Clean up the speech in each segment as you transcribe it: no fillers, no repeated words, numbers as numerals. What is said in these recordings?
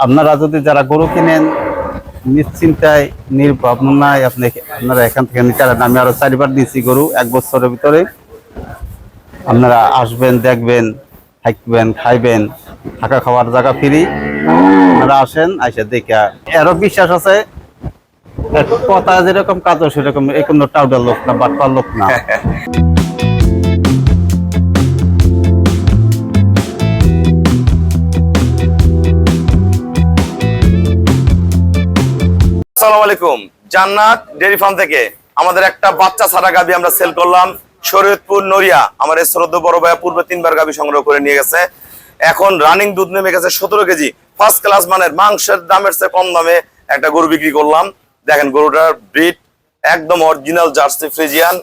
আপনারা যদি যারা গরু কিনেন নিশ্চিন্তায় নির্ভাবনায় আপনারা এখান থেকে নিতে পারেন। আমি আরো 4বার দিয়েছি গরু 1 বছরের ভিতরে। আপনারা আসবেন, দেখবেন, থাকবেন, খাইবেন, থাকা খাওয়ার জায়গা ফ্রি। আপনারা আসেন, আইসা দেখে আরো বিশ্বাস আছে। কথা যেরকম কাজও সেরকম, এই কোনো টাউডার লোক না, বাটপার লোক না। আসসালামু আলাইকুম। জান্নাত ডেয়ারি ফার্ম থেকে আমাদের একটা বাচ্চা ছাড়া গাভী আমরা সেল করলাম শরীয়তপুর নড়িয়া। আমার এই শ্রদ্ধ বড় ভাইয়া পূর্বে 3বার গাভী সংগ্রহ করে নিয়ে গেছে। এখন রানিং দুধ নেমে গেছে 17 কেজি। ফার্স্ট ক্লাস মানের, মাংসের দামের চেয়ে কম দামে একটা গরু বিক্রি করলাম। দেখেন গরুটার ব্রিড একদম অরিজিনাল জার্সি ফ্রিজিয়ান,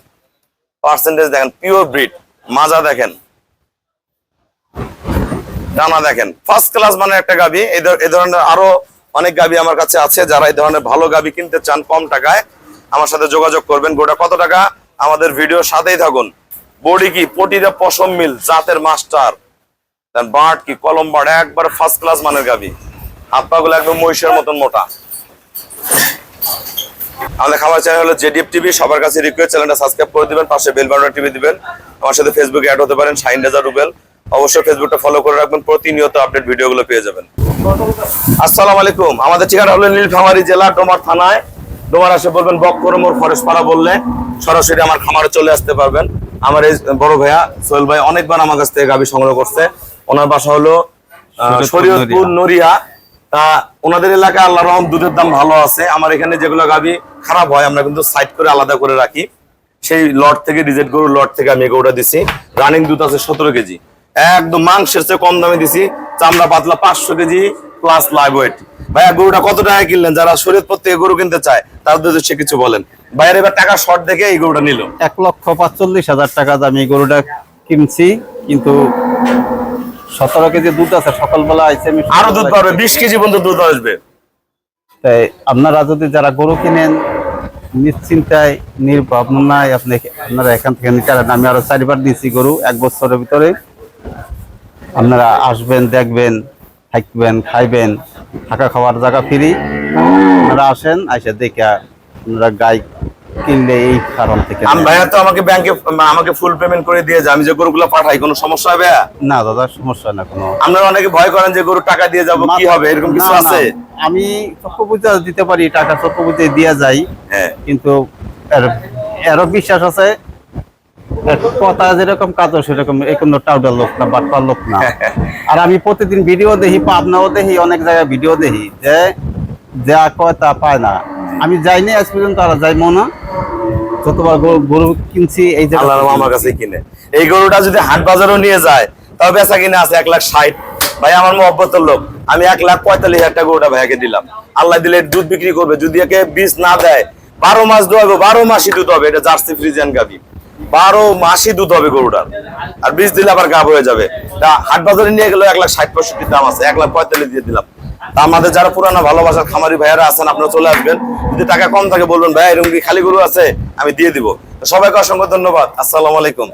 পার্সেন্টেজ দেখেন পিওর ব্রিড, মাজা দেখেন, ডানা দেখেন, ফার্স্ট ক্লাস মানের একটা গাভী। এই ধরনের আরো অনেক গাভী আমার কাছে আছে। যারা এই ধরনের ভালো গাভী কিনতে চান কম টাকায় আমার সাথে যোগাযোগ করবেন। গোটা কত টাকা আমাদের ভিডিওর সাথেই থাকুন। বডি কি পটিরা পশম মিল জাতের মাস্টার, বাট কি কলম বাট, একবার ফার্স্ট ক্লাস মানের গাভী। হাত পা গুলো একদম মহিষের মতন মোটা। আমাদের খামার চ্যানেল হলো জেডিএফ টিভি। সবার কাছে রিকোয়েস্ট, চ্যানেলটা সাবস্ক্রাইব করে দিবেন, পাশে বেল বাটন টিপে দিবেন। আমার সাথে ফেসবুকে অ্যাড হতে পারেন, শাহিন রেজা রুবেল। অবশ্যই ফেসবুকটা ফলো করে রাখবেন, প্রতিনিয়ত আপডেট ভিডিওগুলো পেয়ে যাবেন। আসসালামু আলাইকুম। আমাদের ঠিকানা হলো নীলফামারী জেলা ডোমার থানায়। ডোমার আসে বলবেন বক্করমোর ফরেস্টপাড়া বললে সরাসরি আমার খামারে চলে আসতে পারবেন। আমার এই বড় ভাইয়া সোহেল ভাই অনেকবার আমার কাছ থেকে গাভী সংগ্রহ করছে। ওনার বাসা হলো শরীয়তপুর নড়িয়া। তা ওনাদের এলাকায় আল্লাহর রহম দুধের দাম ভালো আছে। আমার এখানে যেগুলো গাভী খারাপ হয় আমরা কিন্তু সাইড করে আলাদা করে রাখি। সেই লট থেকে রিজেক্ট গরুর লট থেকে আমি গরুটা দিছি। রানিং দুধ আছে 17 কেজি, একদম মাংসের চেয়ে কম দামে দিছি। চামড়া পাতলা 500 কেজি প্লাস লাইভ ওয়েট। ভাইয়া গরুটা কত টাকা কিনলেন? যারা শরীয়তপুর থেকে গরু কিনতে চায় তাদের সে কিছু বলেন। ভাইয়ের এবার টাকা শর্ট দেখে এই গরুটা নিল। 1,45,000 টাকা দামি গরুটা কিনছি, কিন্তু 17 কেজি দুধ আছে। সকালবেলা আইসে আরো দুধ পাবে, 20 কেজি পর্যন্ত দুধ আসবে। তাই আপনারা যদি যারা গরু কিনেন নিশ্চিন্তায় নির্ভাবনায় আপনারা এখান থেকে নিতে পারেন। আমি আরো 4বার দিয়েছি গরু 1 বছরের ভিতরে। আপনারা আসবেন, দেখবেন, থাকবেন, খাইবেন, থাকা খাওয়ার জায়গা ফ্রি। আপনারা আসেন, আইসা দেখে আপনারা গাই কিনলে এই কারণ থেকে। ভাইয়া তো আমাকে ব্যাংকে আমাকে ফুল পেমেন্ট করে দিয়ে যায়, আমি যে গরুগুলো পাঠাই কোনো সমস্যা হবে? না দাদা, সমস্যা না কোনো। আপনারা অনেকে ভয় করেন যে গরু টাকা দিয়ে যাবো, কি হবে, এরকম কিছু আছে? আমি চক্র বুঝে দিতে পারি, টাকা চক্র বুঝে দিয়ে যাই। হ্যাঁ, কিন্তু এরও বিশ্বাস আছে। কথা যেরকম কাজও সেরকম, এই কোনো টাউডার লোক না, বাটপার লোক না। আর আমি প্রতিদিন ভিডিও দেখি, পাবনাও দেখি, অনেক জায়গায় ভিডিও দেখি, যে যা কয় তা পায় না। আমি যাইনি আজ পর্যন্ত, আর যাইবো না। যতবার গরু কিনছি এই যে আমার কাছে কিনে। এই গরুটা যদি হাট বাজারও নিয়ে যায় তাও বেচা কিনে আছে 1,60,000। ভাই আমার মহব্বতের লোক, আমি 1,45,000 টাকা গরুটা ভাইয়াকে দিলাম। আল্লাহ দিলে দুধ বিক্রি করবে। যদি একে বীজ না দেয় 12 মাস দোয়াবো, 12 মাসই দুধ হবে। এটা জার্সি ফ্রিজিয়ান গাভী, 12 মাসই দুধ হবে গরুটার। আর বীজ দিলে আবার গাভ হয়ে যাবে। তা হাট বাজারে নিয়ে গেলে 1,60-65 দাম আছে, 1,45,000 দিয়ে দিলাম। আমাদের যারা পুরানো ভালোবাসার খামারি ভাইয়ারা আছেন আপনারা চলে আসবেন। যদি টাকা কম থাকে বলবেন ভাই এরকম কি খালি গরু আছে, আমি দিয়ে দিব। সবাইকে অসংখ্য ধন্যবাদ। আসসালামু আলাইকুম।